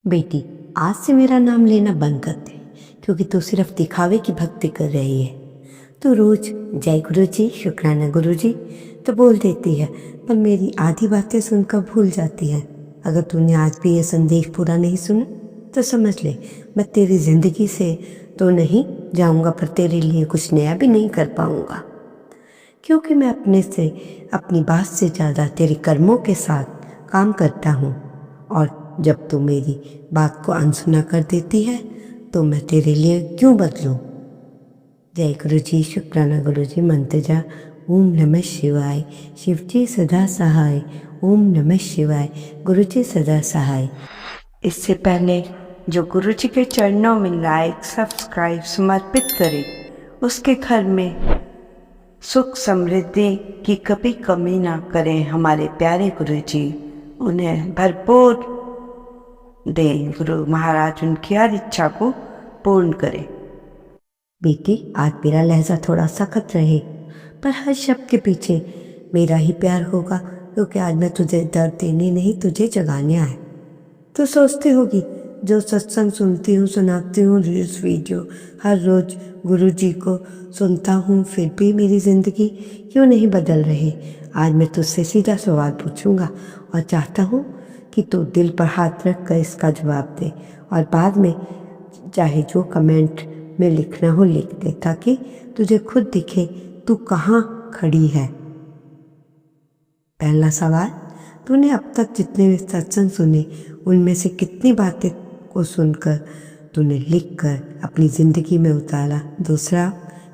बेटी, आज से मेरा नाम लेना बंद कर दे, क्योंकि तू सिर्फ दिखावे की भक्ति कर रही है। तू रोज जय गुरु जी, शुक्राना गुरु जी तो बोल देती है, पर मेरी आधी बातें सुनकर भूल जाती है। अगर तूने आज भी ये संदेश पूरा नहीं सुना तो समझ ले, मैं तेरी जिंदगी से तो नहीं जाऊंगा, पर तेरे लिए कुछ नया भी नहीं कर पाऊंगा, क्योंकि मैं अपनी बात से ज़्यादा तेरे कर्मों के साथ काम करता हूँ। और जब तू मेरी बात को अनसुना कर देती है तो मैं तेरे लिए क्यों बदलूं। जय गुरु जी, शुक्राना गुरु जी मंत्र जा, ओम नमः शिवाय, शिव जी सदा सहाय, ओम नमः शिवाय, गुरु जी सदा सहाय। इससे पहले जो गुरु जी के चरणों में लाइक सब्सक्राइब समर्पित करे, उसके घर में सुख समृद्धि की कभी कमी ना करें। हमारे प्यारे गुरु जी उन्हें भरपूर दें। गुरु महाराज उनकी हर इच्छा को पूर्ण करें। बेटी, आज मेरा लहजा थोड़ा सख्त रहे, पर हर शब्द के पीछे मेरा ही प्यार होगा, क्योंकि आज मैं तुझे दर्द देने नहीं, तुझे जगाने आया। तो सोचती होगी, जो सत्संग सुनती हूँ, सुनाती हूँ, रील्स वीडियो हर रोज गुरु जी को सुनता हूँ, फिर भी मेरी ज़िंदगी क्यों नहीं बदल रही। आज मैं तुझसे सीधा सवाल पूछूंगा और चाहता हूँ कि तू दिल पर हाथ रख कर इसका जवाब दे, और बाद में चाहे जो कमेंट में लिखना हो लिख दे, ताकि तुझे खुद दिखे तू कहाँ खड़ी है। पहला सवाल, तूने अब तक जितने भी सत्संग सुने उनमें से कितनी बातें को सुनकर तूने लिख कर अपनी ज़िंदगी में उतारा। दूसरा,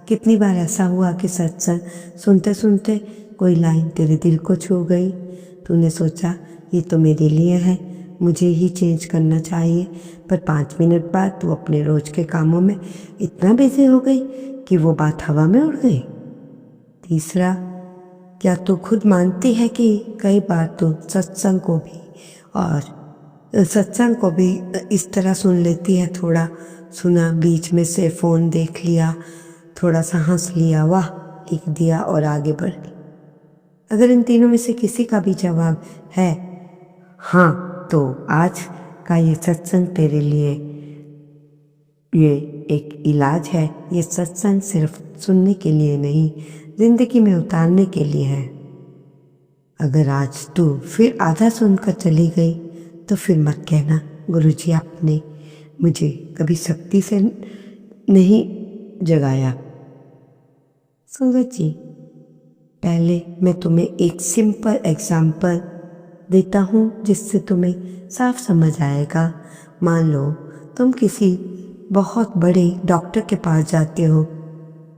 कितनी बार ऐसा हुआ कि सत्संग सुनते सुनते कोई लाइन तेरे दिल को छू गई, तूने सोचा ये तो मेरे लिए है, मुझे ही चेंज करना चाहिए, पर 5 मिनट बाद तू अपने रोज के कामों में इतना बिजी हो गई कि वो बात हवा में उड़ गई। तीसरा, क्या तू खुद मानती है कि कई बार तू सत्संग को भी इस तरह सुन लेती है, थोड़ा सुना, बीच में से फ़ोन देख लिया, थोड़ा सा हंस लिया, वाह लिख दिया और आगे बढ़ गई। अगर इन तीनों में से किसी का भी जवाब है हाँ, तो आज का ये सत्संग तेरे लिए ये एक इलाज है। ये सत्संग सिर्फ सुनने के लिए नहीं, जिंदगी में उतारने के लिए है। अगर आज तू फिर आधा सुनकर चली गई तो फिर मत कहना गुरुजी आपने मुझे कभी शक्ति से नहीं जगाया। सूरज जी, पहले मैं तुम्हें एक सिंपल एग्जाम्पल देता हूँ जिससे तुम्हें साफ समझ आएगा। मान लो तुम किसी बहुत बड़े डॉक्टर के पास जाते हो,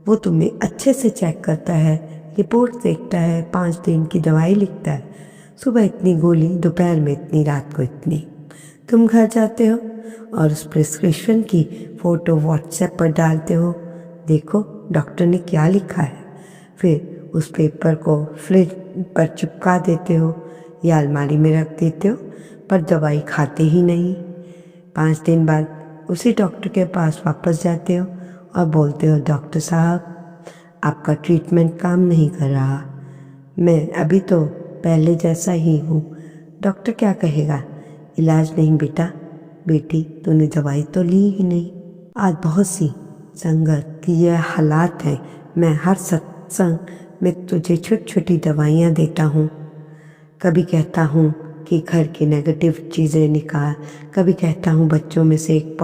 वो तुम्हें अच्छे से चेक करता है, रिपोर्ट देखता है, 5 दिन की दवाई लिखता है, सुबह इतनी गोली, दोपहर में इतनी, रात को इतनी। तुम घर जाते हो और उस प्रिस्क्रिप्शन की फ़ोटो व्हाट्सएप पर डालते हो, देखो डॉक्टर ने क्या लिखा है। फिर उस पेपर को फ्रिज पर चिपका देते हो या अलमारी में रख देते हो, पर दवाई खाते ही नहीं। 5 दिन बाद उसी डॉक्टर के पास वापस जाते हो और बोलते हो, डॉक्टर साहब आपका ट्रीटमेंट काम नहीं कर रहा, मैं अभी तो पहले जैसा ही हूँ। डॉक्टर क्या कहेगा, इलाज नहीं बेटा, बेटी तूने दवाई तो ली ही नहीं। आज बहुत सी संगत की यह हालात है। मैं हर सत्संग में तुझे छोटी छोटी दवाइयाँ देता हूँ। कभी कहता हूँ कि घर की नेगेटिव चीज़ें निकाल, कभी कहता हूँ बच्चों में से एक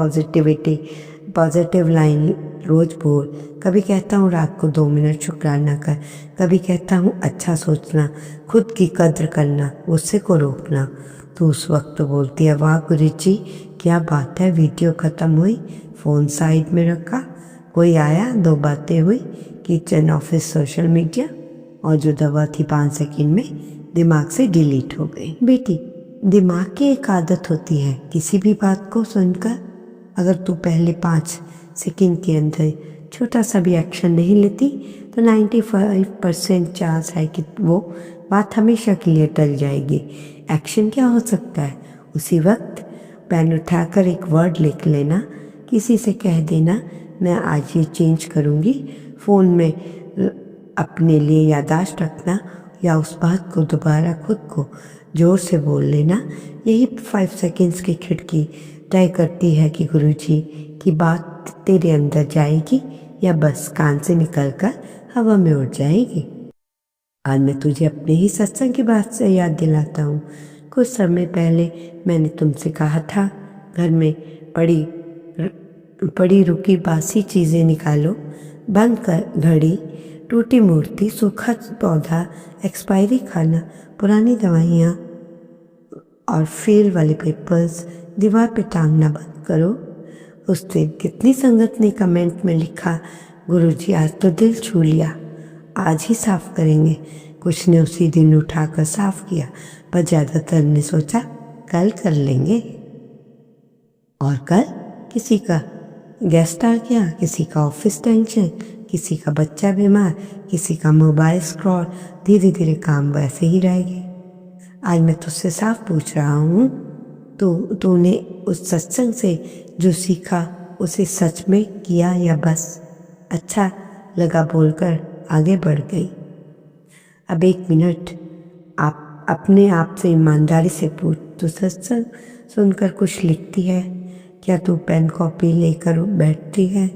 पॉजिटिव लाइन रोज बोल, कभी कहता हूँ रात को 2 मिनट शुक्राना कर, कभी कहता हूँ अच्छा सोचना, खुद की कद्र करना, गुस्से को रोकना। तो उस वक्त बोलती है, वाह गुरुजी क्या बात है, वीडियो ख़त्म हुई, फ़ोन साइड में रखा, कोई आया, 2 बातें हुई, किचन ऑफिस सोशल मीडिया, और जो दवा थी 5 सेकंड में दिमाग से डिलीट हो गई। बेटी, दिमाग की एक आदत होती है, किसी भी बात को सुनकर अगर तू पहले 5 सेकंड के अंदर छोटा सा भी एक्शन नहीं लेती तो 95% चांस है कि वो बात हमेशा के लिए टल जाएगी। एक्शन क्या हो सकता है, उसी वक्त पेन उठाकर एक वर्ड लिख लेना, किसी से कह देना मैं आज ये चेंज करूँगी, फ़ोन में अपने लिए याददाश्त रखना, या उस बात को दोबारा खुद को जोर से बोल लेना। यही 5 सेकंड्स की खिड़की तय करती है कि गुरुजी की बात तेरे अंदर जाएगी या बस कान से निकलकर हवा में उड़ जाएगी। आज मैं तुझे अपने ही सत्संग की बात से याद दिलाता हूँ। कुछ समय पहले मैंने तुमसे कहा था, घर में पड़ी रुकी बासी चीज़ें निकालो, बंद कर घड़ी, टूटी मूर्ति, सूखा पौधा, एक्सपायरी खाना, पुरानी दवाइयाँ और फेल वाले पेपर्स दीवार पे टांगना बंद करो। उस दिन कितनी संगत ने कमेंट में लिखा, गुरुजी आज तो दिल छू लिया, आज ही साफ करेंगे। कुछ ने उसी दिन उठाकर साफ किया, पर ज़्यादातर ने सोचा कल कर लेंगे। और कल किसी का गेस्ट आ गया, किसी का ऑफिस टेंशन, किसी का बच्चा बीमार, किसी का मोबाइल स्क्रॉल, धीरे धीरे काम वैसे ही रह गए। आज मैं तुझसे साफ पूछ रहा हूँ, तूने उस सत्संग से जो सीखा उसे सच में किया या बस अच्छा लगा बोलकर आगे बढ़ गई। अब 1 मिनट आप अपने आप से ईमानदारी से पूछ, तू सत्संग सुनकर कुछ लिखती है? क्या तू पेन कॉपी लेकर बैठती है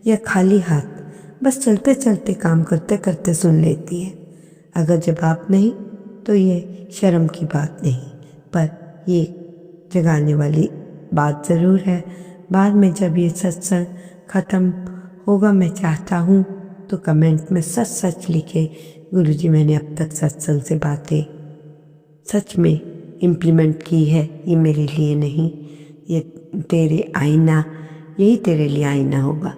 या खाली हाथ बस चलते चलते काम करते करते सुन लेती है? अगर जवाब नहीं तो ये शर्म की बात नहीं, पर ये जगाने वाली बात ज़रूर है। बाद में जब ये सत्संग ख़त्म होगा, मैं चाहता हूँ तो कमेंट में सच सच लिखे, गुरुजी मैंने अब तक सत्संग से बातें सच में इम्प्लीमेंट की है, ये मेरे लिए नहीं, ये तेरे आईना, यही तेरे लिए आईना होगा।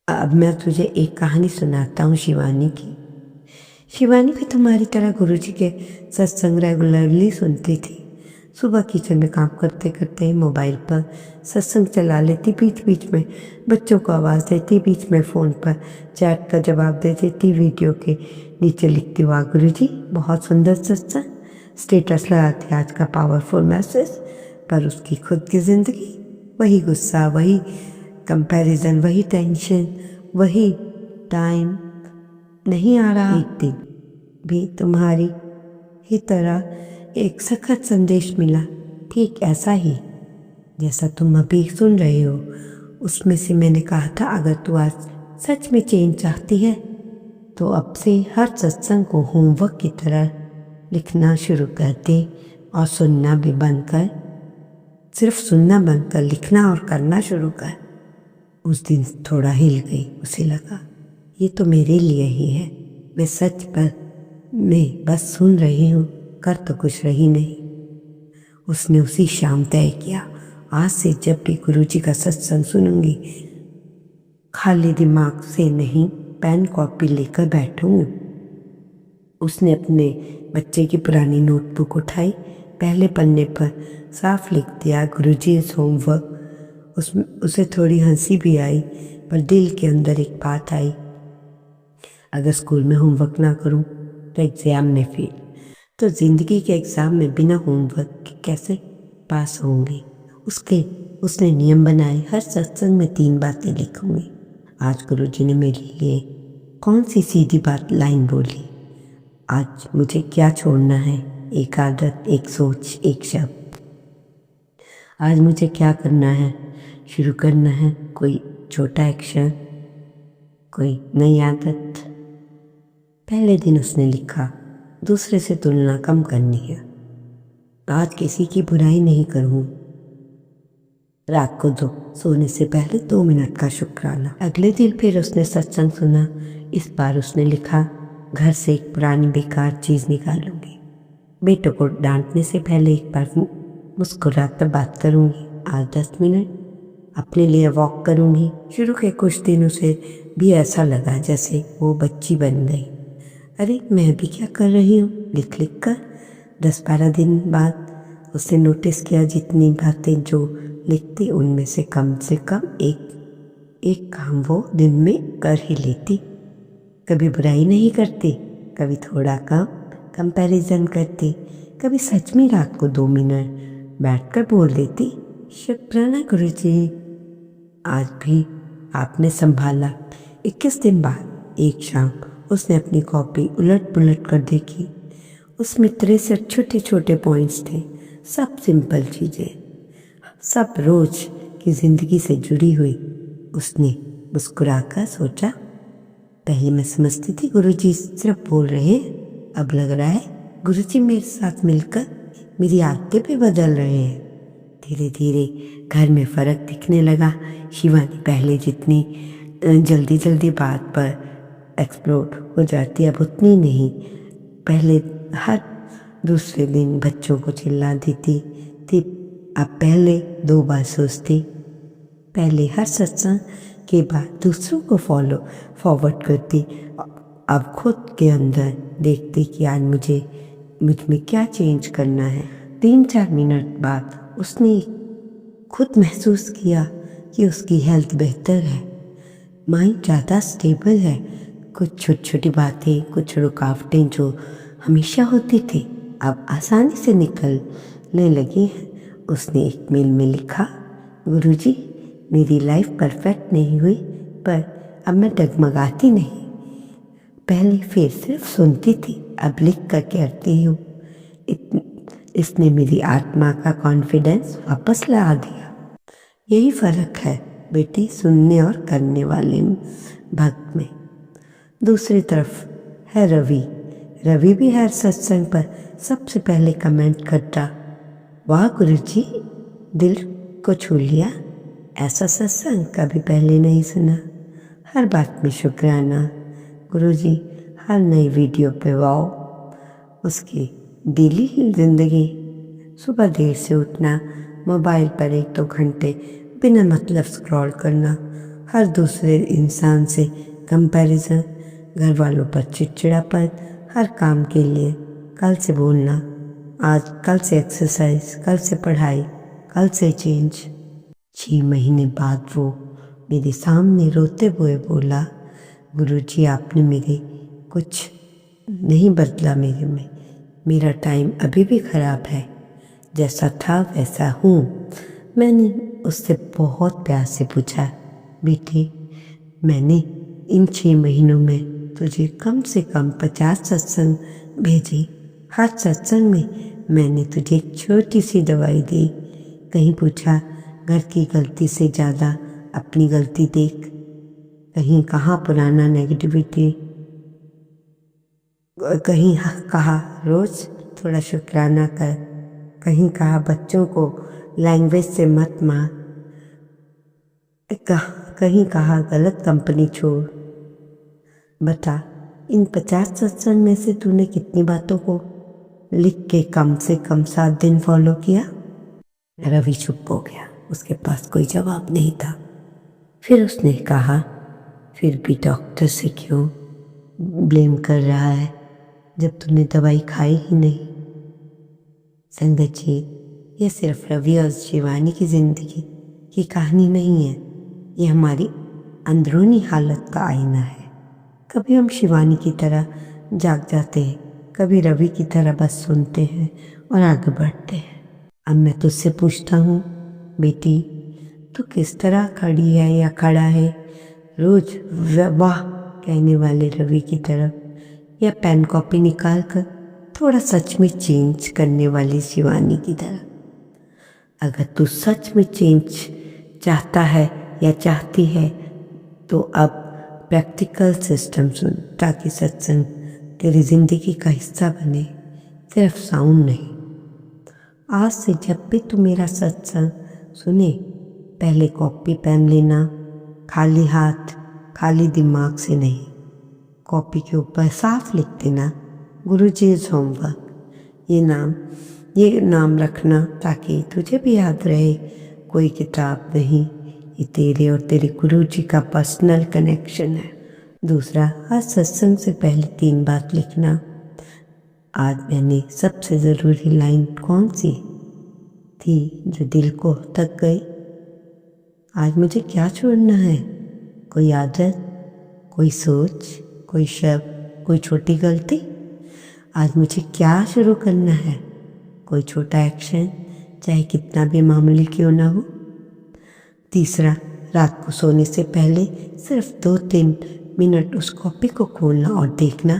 अब मैं तुझे एक कहानी सुनाता हूँ शिवानी की। शिवानी भी तुम्हारी तरह गुरुजी के सत्संग रेगुलरली सुनती थी। सुबह किचन में काम करते करते मोबाइल पर सत्संग चला लेती, बीच बीच में बच्चों को आवाज़ देती, बीच में फ़ोन पर चैट का जवाब दे देती, वीडियो के नीचे लिखती, वाह गुरुजी बहुत सुंदर सत्संग, स्टेटस लगाती आज का पावरफुल मैसेज। पर उसकी खुद की ज़िंदगी, वही गुस्सा, वही कंपैरिजन, वही टेंशन, वही टाइम नहीं आ रहा। एक दिन भी तुम्हारी ही तरह एक सखत संदेश मिला, ठीक ऐसा ही जैसा तुम अभी सुन रहे हो। उसमें से मैंने कहा था, अगर तू आज सच में चेंज चाहती है तो अब से हर सत्संग को होमवर्क की तरह लिखना शुरू कर दे और सुनना भी बंद कर, सिर्फ सुनना बंद कर, लिखना और करना शुरू कर। उस दिन थोड़ा हिल गई, उसे लगा ये तो मेरे लिए ही है, मैं सच पर मैं बस सुन रही हूँ, कर तो कुछ रही नहीं। उसने उसी शाम तय किया, आज से जब भी गुरुजी का सत्संग सुनूंगी खाली दिमाग से नहीं, पेन कॉपी लेकर बैठूंगी। उसने अपने बच्चे की पुरानी नोटबुक उठाई, पहले पन्ने पर साफ लिख दिया, गुरुजी इज होमवर्क। उसे थोड़ी हंसी भी आई, पर दिल के अंदर एक बात आई, अगर स्कूल में होमवर्क ना करूं तो एग्ज़ाम में फेल, तो ज़िंदगी के एग्ज़ाम में बिना होमवर्क के कैसे पास होंगे। उसने नियम बनाए, हर सत्संग में 3 बातें लिखूंगी। आज गुरुजी ने मेरे लिए कौन सी सीधी बात लाइन बोली, आज मुझे क्या छोड़ना है, एक आदत, एक सोच, एक शब्द। आज मुझे क्या करना है, शुरू करना है कोई छोटा एक्शन, कोई नई आदत। पहले दिन उसने लिखा, दूसरे से तुलना कम करनी है, आज किसी की बुराई नहीं करूँ, रात को सोने से पहले 2 मिनट का शुक्राना। अगले दिन फिर उसने सत्संग सुना। इस बार उसने लिखा, घर से एक पुरानी बेकार चीज़ निकालूंगी, बेटों को डांटने से पहले एक बार मुस्कुराकर बात करूंगी, आज 10 मिनट अपने लिए वॉक करूंगी। शुरू के कुछ दिन उसे भी ऐसा लगा जैसे वो बच्ची बन गई। अरे मैं भी क्या कर रही हूँ, लिख लिख कर। 10-12 दिन बाद उसने नोटिस किया, जितनी बातें जो लिखती उनमें से कम एक काम वो दिन में कर ही लेती। कभी बुराई नहीं करती, कभी थोड़ा कम कंपैरिजन करती, कभी सच में रात को 2 मिनट बैठकर बोल देती, शुक्राना गुरुजी, आज भी आपने संभाला। 21 दिन बाद एक शाम उसने अपनी कॉपी उलट पुलट कर देखी। उसमें 63 छोटे छोटे पॉइंट्स थे, सब सिंपल चीज़ें, सब रोज की जिंदगी से जुड़ी हुई। उसने मुस्कुराकर सोचा, पहले मैं समझती थी गुरुजी सिर्फ बोल रहे हैं, अब लग रहा है गुरुजी मेरे साथ मिलकर मेरी आदतें भी बदल रहे हैं। धीरे धीरे घर में फ़र्क दिखने लगा। शिवानी पहले जितनी जल्दी जल्दी बात पर एक्सप्लोड हो जाती, अब उतनी नहीं। पहले हर दूसरे दिन बच्चों को चिल्ला देती थी, अब पहले 2 बार सोचती। पहले हर सत्संग के बाद दूसरों को फॉरवर्ड करती, अब खुद के अंदर देखती कि आज मुझ में क्या चेंज करना है। 3-4 मिनट बाद उसने खुद महसूस किया कि उसकी हेल्थ बेहतर है, माइंड ज़्यादा स्टेबल है। कुछ छोटी छोटी बातें, कुछ रुकावटें जो हमेशा होती थी, अब आसानी से निकलने लगी हैं। उसने एक मेल में लिखा, गुरुजी मेरी लाइफ परफेक्ट नहीं हुई, पर अब मैं डगमगाती नहीं। पहले फिर सिर्फ सुनती थी, अब लिख कर कहती हूँ। इसने मेरी आत्मा का कॉन्फिडेंस वापस ला दिया। यही फ़र्क है बेटी, सुनने और करने वाले भक्त में। दूसरी तरफ है रवि भी हर सत्संग पर सबसे पहले कमेंट करता, वाह गुरुजी दिल को छू लिया, ऐसा सत्संग कभी पहले नहीं सुना। हर बात में शुक्राना गुरुजी, हर नई वीडियो पे वाओ। उसकी डेली ज़िंदगी, सुबह देर से उठना, मोबाइल पर 1-2 घंटे बिना मतलब स्क्रॉल करना, हर दूसरे इंसान से कंपैरिजन, घर वालों पर चिड़चिड़ापन, हर काम के लिए कल से बोलना, आज कल से एक्सरसाइज, कल से पढ़ाई, कल से चेंज। 6 महीने बाद वो मेरे सामने रोते हुए बोला, गुरुजी आपने मेरे कुछ नहीं बदला मेरे में, मेरा टाइम अभी भी ख़राब है, जैसा था वैसा हूँ। मैंने उससे बहुत प्यार से पूछा, बेटी मैंने इन 6 महीनों में तुझे कम से कम 50 सत्संग भेजे, हर सत्संग में मैंने तुझे एक छोटी सी दवाई दी। कहीं पूछा घर की गलती से ज़्यादा अपनी गलती देख, कहीं कहाँ पुराना नेगेटिविटी, कहीं कहा रोज़ थोड़ा शुक्राना कर, कहीं कहा बच्चों को लैंग्वेज से मत मार, कहीं कहा गलत कंपनी छोड़। बता इन 50 सत्संग में से तूने कितनी बातों को लिख के कम से कम 7 दिन फॉलो किया? रवि चुप हो गया, उसके पास कोई जवाब नहीं था। फिर उसने कहा, फिर भी डॉक्टर से क्यों ब्लेम कर रहा है जब तूने दवाई खाई ही नहीं? संगत जी, ये सिर्फ रवि और शिवानी की ज़िंदगी की कहानी नहीं है, ये हमारी अंदरूनी हालत का आईना है। कभी हम शिवानी की तरह जाग जाते हैं, कभी रवि की तरह बस सुनते हैं और आगे बढ़ते हैं। अब मैं तुझसे पूछता हूँ बेटी, तू किस तरह खड़ी है या खड़ा है? रोज वाह कहने वाले रवि की तरफ, या पेन कॉपी निकाल कर थोड़ा सच में चेंज करने वाली शिवानी की तरह? अगर तू सच में चेंज चाहता है या चाहती है तो अब प्रैक्टिकल सिस्टम सुन, ताकि सत्संग तेरी ज़िंदगी का हिस्सा बने, सिर्फ साउंड नहीं। आज से जब भी तू मेरा सत्संग सुने, पहले कॉपी पेन लेना, खाली हाथ खाली दिमाग से नहीं। कॉपी के ऊपर साफ लिख देना, गुरुजी इज़ होमवर्क, ये नाम रखना ताकि तुझे भी याद रहे। कोई किताब नहीं, ये तेरे और तेरे गुरुजी का पर्सनल कनेक्शन है। दूसरा, हर सत्संग से पहले 3 बात लिखना, आज मैंने सबसे ज़रूरी लाइन कौन सी थी जो दिल को थक गई? आज मुझे क्या छोड़ना है? कोई आदत, कोई सोच, कोई शब्द, कोई छोटी गलती? आज मुझे क्या शुरू करना है? कोई छोटा एक्शन, चाहे कितना भी मामूली क्यों ना हो। तीसरा, रात को सोने से पहले सिर्फ 2-3 मिनट उस कॉपी को खोलना और देखना,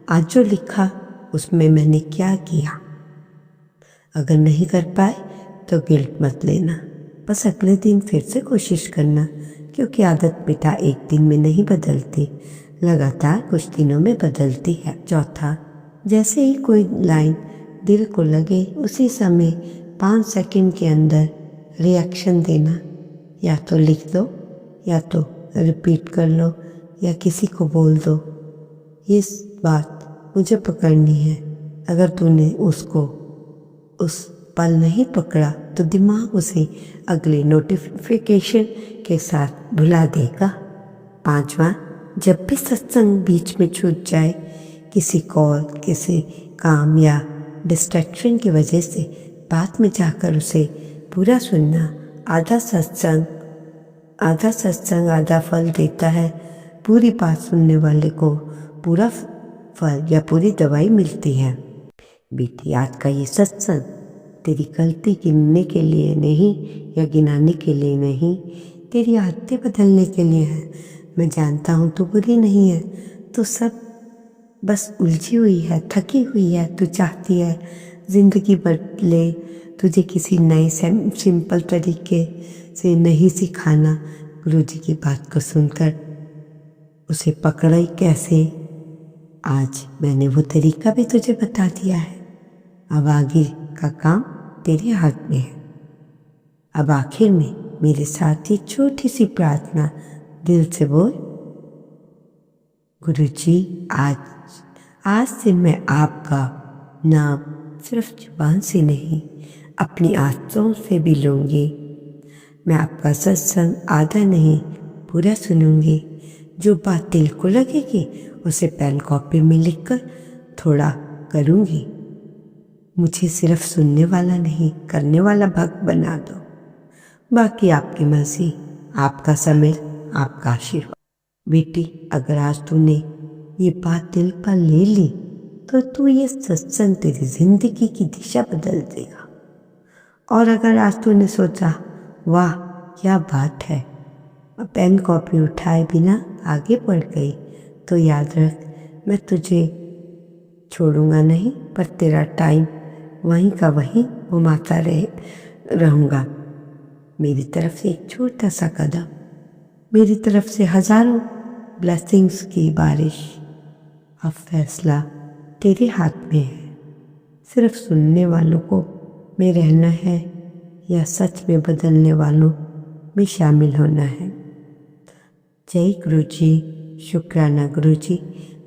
आज जो लिखा उसमें मैंने क्या किया। अगर नहीं कर पाए तो गिल्ट मत लेना, बस अगले दिन फिर से कोशिश करना, क्योंकि आदत बेटा एक दिन में नहीं बदलती, लगातार कुछ दिनों में बदलती है। चौथा, जैसे ही कोई लाइन दिल को लगे उसी समय 5 सेकंड के अंदर रिएक्शन देना। या तो लिख दो, या तो रिपीट कर लो, या किसी को बोल दो, ये बात मुझे पकड़नी है। अगर तूने उसको उस पल नहीं पकड़ा तो दिमाग उसे अगले नोटिफिकेशन के साथ भुला देगा। 5वां, जब भी सत्संग बीच में छूट जाए, किसी कॉल, किसी काम या डिस्ट्रैक्शन की वजह से, बाद में जाकर उसे पूरा सुनना। आधा सत्संग आधा फल देता है। पूरी बात सुनने वाले को पूरा फल या पूरी दवाई मिलती है। बेटी, आज का ये सत्संग तेरी गलती गिनने के लिए नहीं या गिनाने के लिए नहीं, तेरी आदतें बदलने के लिए है। मैं जानता हूँ तू बुरी नहीं है, तू सब बस उलझी हुई है, थकी हुई है। तू चाहती है ज़िंदगी बदले, तुझे किसी नए सिंपल तरीके से नहीं सिखाना। गुरुजी की बात को सुनकर उसे पकड़ा ही कैसे? आज मैंने वो तरीका भी तुझे बता दिया है। अब आगे का काम तेरे हाथ में है। अब आखिर में मेरे साथ ही छोटी सी प्रार्थना दिल से बोल, गुरुजी, आज से मैं आपका नाम सिर्फ जुबान से नहीं, अपनी आंतों से भी लूँगी। मैं आपका सत्संग आधा नहीं पूरा सुनूंगी। जो बात दिल को लगेगी उसे पेन कॉपी में लिखकर थोड़ा करूँगी। मुझे सिर्फ सुनने वाला नहीं, करने वाला भक्त बना दो। बाकी आपकी मर्जी, आपका समय, आपका आशीर्वाद। बेटी, अगर आज तूने ये बात दिल पर ले ली तो तू ये सत्संग तेरी जिंदगी की दिशा बदल देगा। और अगर आज तूने सोचा, वाह क्या बात है, पेन कॉपी उठाए बिना आगे बढ़ गई, तो याद रख, मैं तुझे छोड़ूंगा नहीं, पर तेरा टाइम वहीं का वहीं घुमाता रहूँगा। मेरी तरफ से एक छोटा सा कदम, मेरी तरफ से हज़ारों ब्लेसिंग्स की बारिश। अब फैसला तेरे हाथ में है। सिर्फ सुनने वालों को में रहना है या सच में बदलने वालों में शामिल होना है। जय गुरुजी, शुक्राना गुरुजी।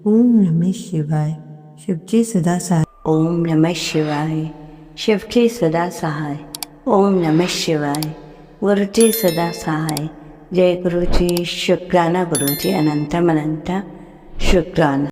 ओम नमः शिवाय। शिव जी सदा सहाय। ओम नमः शिवाय। शिव जी सदा सहाय। ओम नमः शिवाय। गुरु जी सदा सहाय। जय गुरु जी, शुक्राना गुरु जी, अनंतम अनंत शुक्राना।